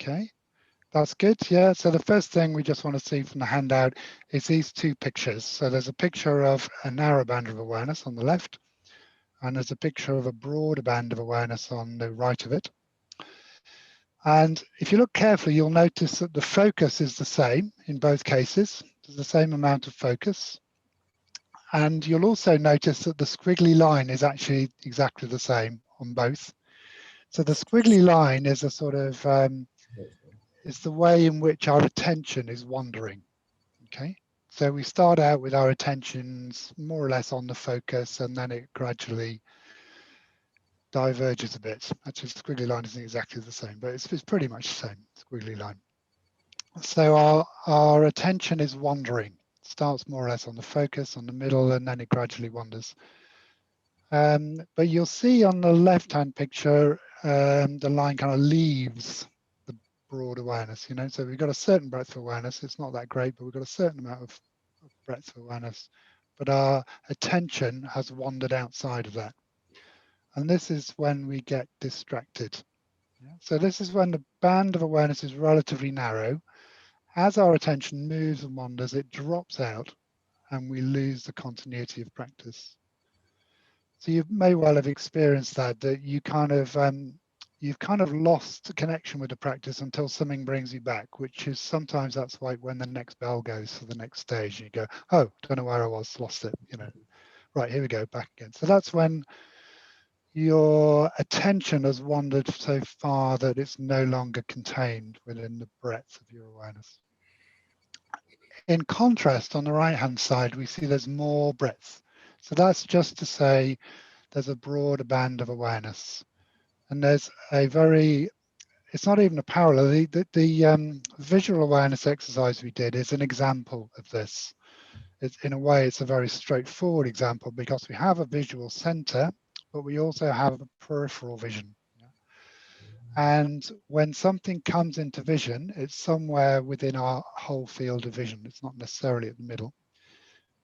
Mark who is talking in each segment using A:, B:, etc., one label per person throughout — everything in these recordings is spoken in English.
A: Okay, that's good. Yeah, so the first thing we just want to see from the handout is these two pictures. So there's a picture of a narrow band of awareness on the left, and there's a picture of a broader band of awareness on the right of it. And if you look carefully, you'll notice that the focus is the same in both cases. There's the same amount of focus. And you'll also notice that the squiggly line is actually exactly the same on both. So the squiggly line is a sort of, is the way in which our attention is wandering, okay? So we start out with our attentions more or less on the focus, and then it gradually diverges a bit. Actually, the squiggly line isn't exactly the same, but it's pretty much the same, squiggly line. So our attention is wandering. It starts more or less on the focus, on the middle, and then it gradually wanders. But you'll see on the left-hand picture, the line kind of leaves the broad awareness, you know, so we've got a certain breadth of awareness. It's not that great, but we've got a certain amount of breadth of awareness, but our attention has wandered outside of that. And this is when we get distracted. So this is when the band of awareness is relatively narrow. As our attention moves and wanders, it drops out and we lose the continuity of practice. So you may well have experienced that you you've kind of lost the connection with the practice until something brings you back, which is sometimes that's like when the next bell goes for the next stage and you go, oh, don't know where I was, lost it, you know, right, here we go, back again. So that's when your attention has wandered so far that it's no longer contained within the breadth of your awareness. In contrast, on the right-hand side, we see there's more breadth. So that's just to say there's a broader band of awareness. And there's a very, it's not even a parallel, the visual awareness exercise we did is an example of this. In a way, it's a very straightforward example because we have a visual center, but we also have a peripheral vision. And when something comes into vision, it's somewhere within our whole field of vision. It's not necessarily at the middle,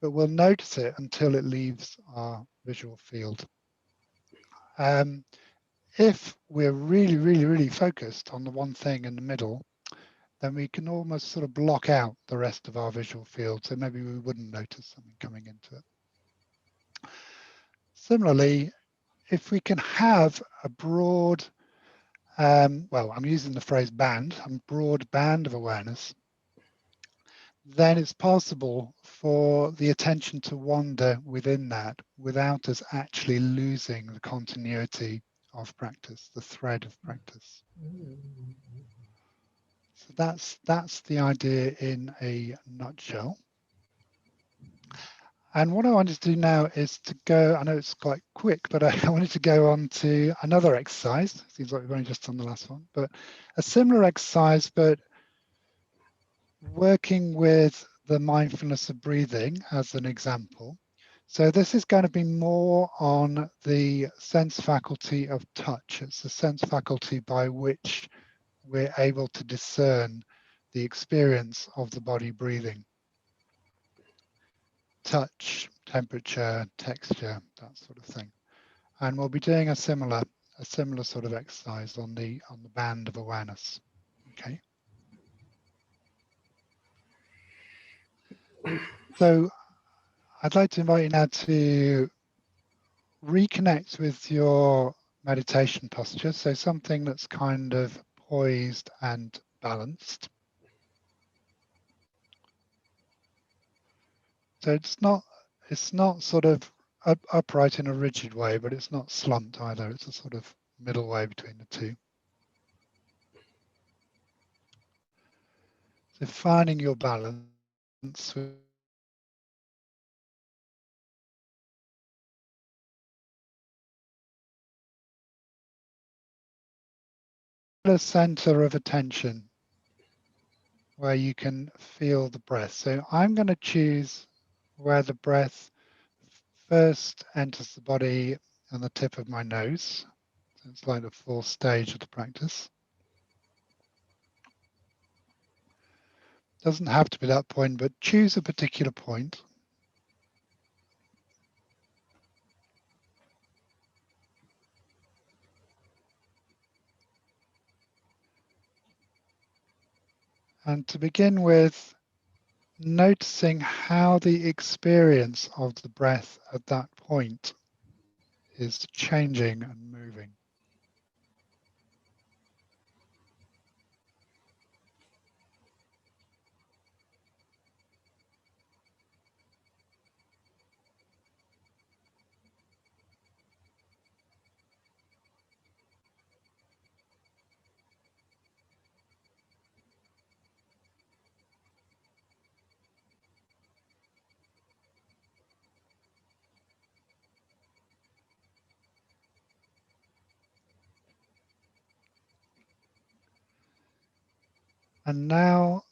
A: but we'll notice it until it leaves our visual field. If we're really, really, really focused on the one thing in the middle, then we can almost sort of block out the rest of our visual field. So maybe we wouldn't notice something coming into it. Similarly, if we can have a broad, well, I'm using the phrase band, a broad band of awareness, then it's possible for the attention to wander within that without us actually losing the continuity of practice, the thread of practice. So that's the idea in a nutshell. And what I wanted to do now is to go, I know it's quite quick, but I wanted to go on to another exercise. Seems like we've only just done the last one, but a similar exercise, but working with the mindfulness of breathing as an example. So this is going to be more on the sense faculty of touch. It's the sense faculty by which we're able to discern the experience of the body breathing. Touch, temperature, texture, that sort of thing. And we'll be doing a similar sort of exercise on the band of awareness. Okay. So I'd like to invite you now to reconnect with your meditation posture. So something that's kind of poised and balanced. So it's not sort of upright in a rigid way, but it's not slumped either. It's a sort of middle way between the two. So finding your balance with a center of attention where you can feel the breath. So I'm going to choose where the breath first enters the body on the tip of my nose. So it's like the fourth stage of the practice. Doesn't have to be that point, but choose a particular point. And to begin with, noticing how the experience of the breath at that point is changing and moving. And now,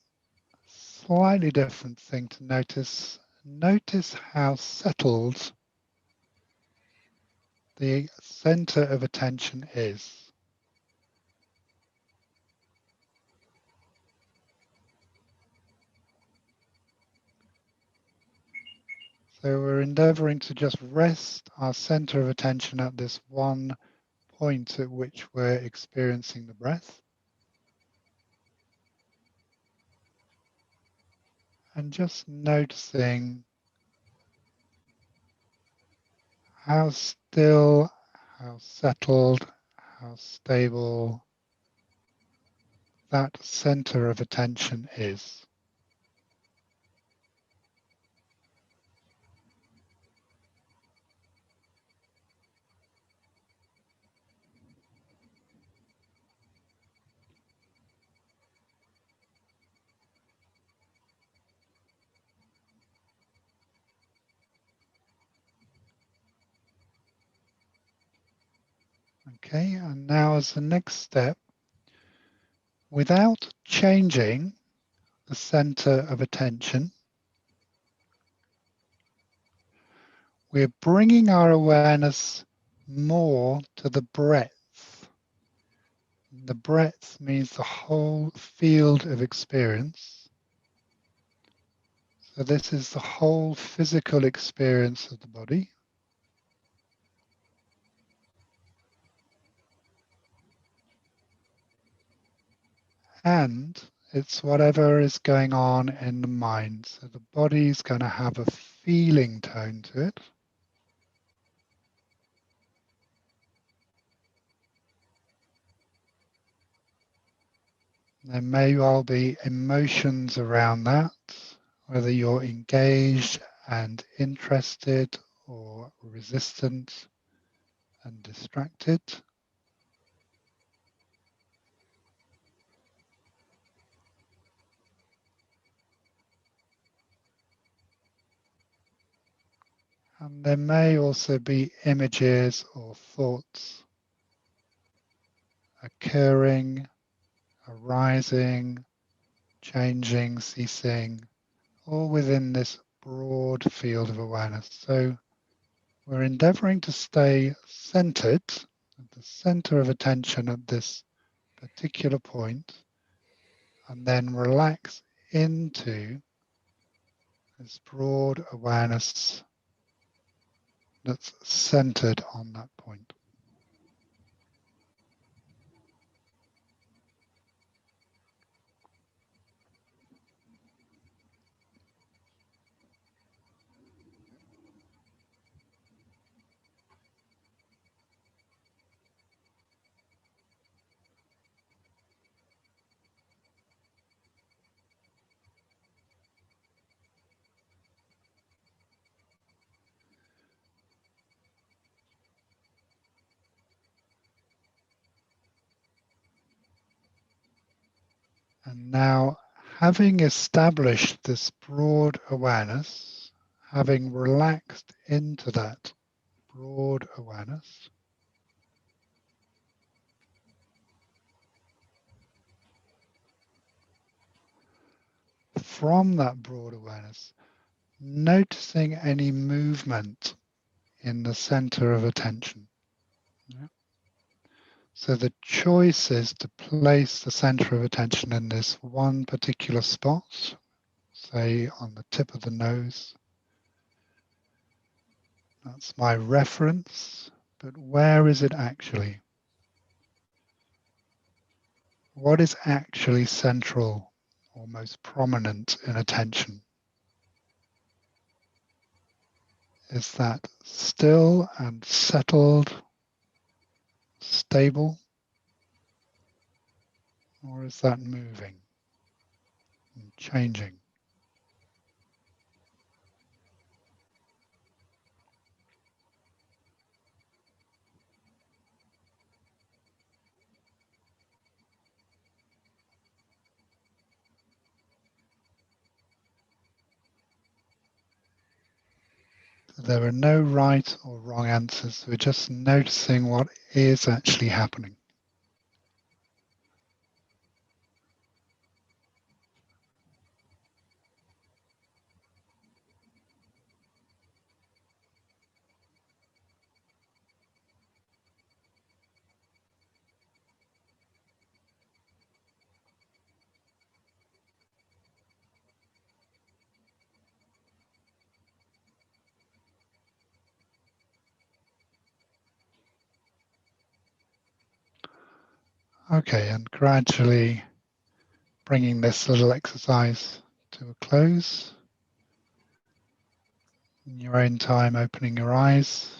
A: slightly different thing to notice. Notice how settled the center of attention is. So we're endeavoring to just rest our center of attention at this one point at which we're experiencing the breath. And just noticing how still, how settled, how stable that center of attention is. Okay, and now as the next step, without changing the center of attention, we're bringing our awareness more to the breath. The breath means the whole field of experience. So this is the whole physical experience of the body. And it's whatever is going on in the mind. So the body's going to have a feeling tone to it. There may well be emotions around that, whether you're engaged and interested or resistant and distracted. And there may also be images or thoughts occurring, arising, changing, ceasing, all within this broad field of awareness. So we're endeavoring to stay centered at the center of attention at this particular point, and then relax into this broad awareness that's centered on that point. And now, having established this broad awareness, having relaxed into that broad awareness, from that broad awareness, noticing any movement in the center of attention. Yeah. So the choice is to place the center of attention in this one particular spot, say on the tip of the nose. That's my reference, but where is it actually? What is actually central or or most prominent in attention? Is that still and settled, stable, or is that moving and changing? There are no right or wrong answers. We're just noticing what is actually happening. Okay, and gradually bringing this little exercise to a close. In your own time, opening your eyes,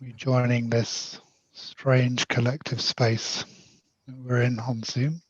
A: rejoining this strange collective space that we're in on Zoom.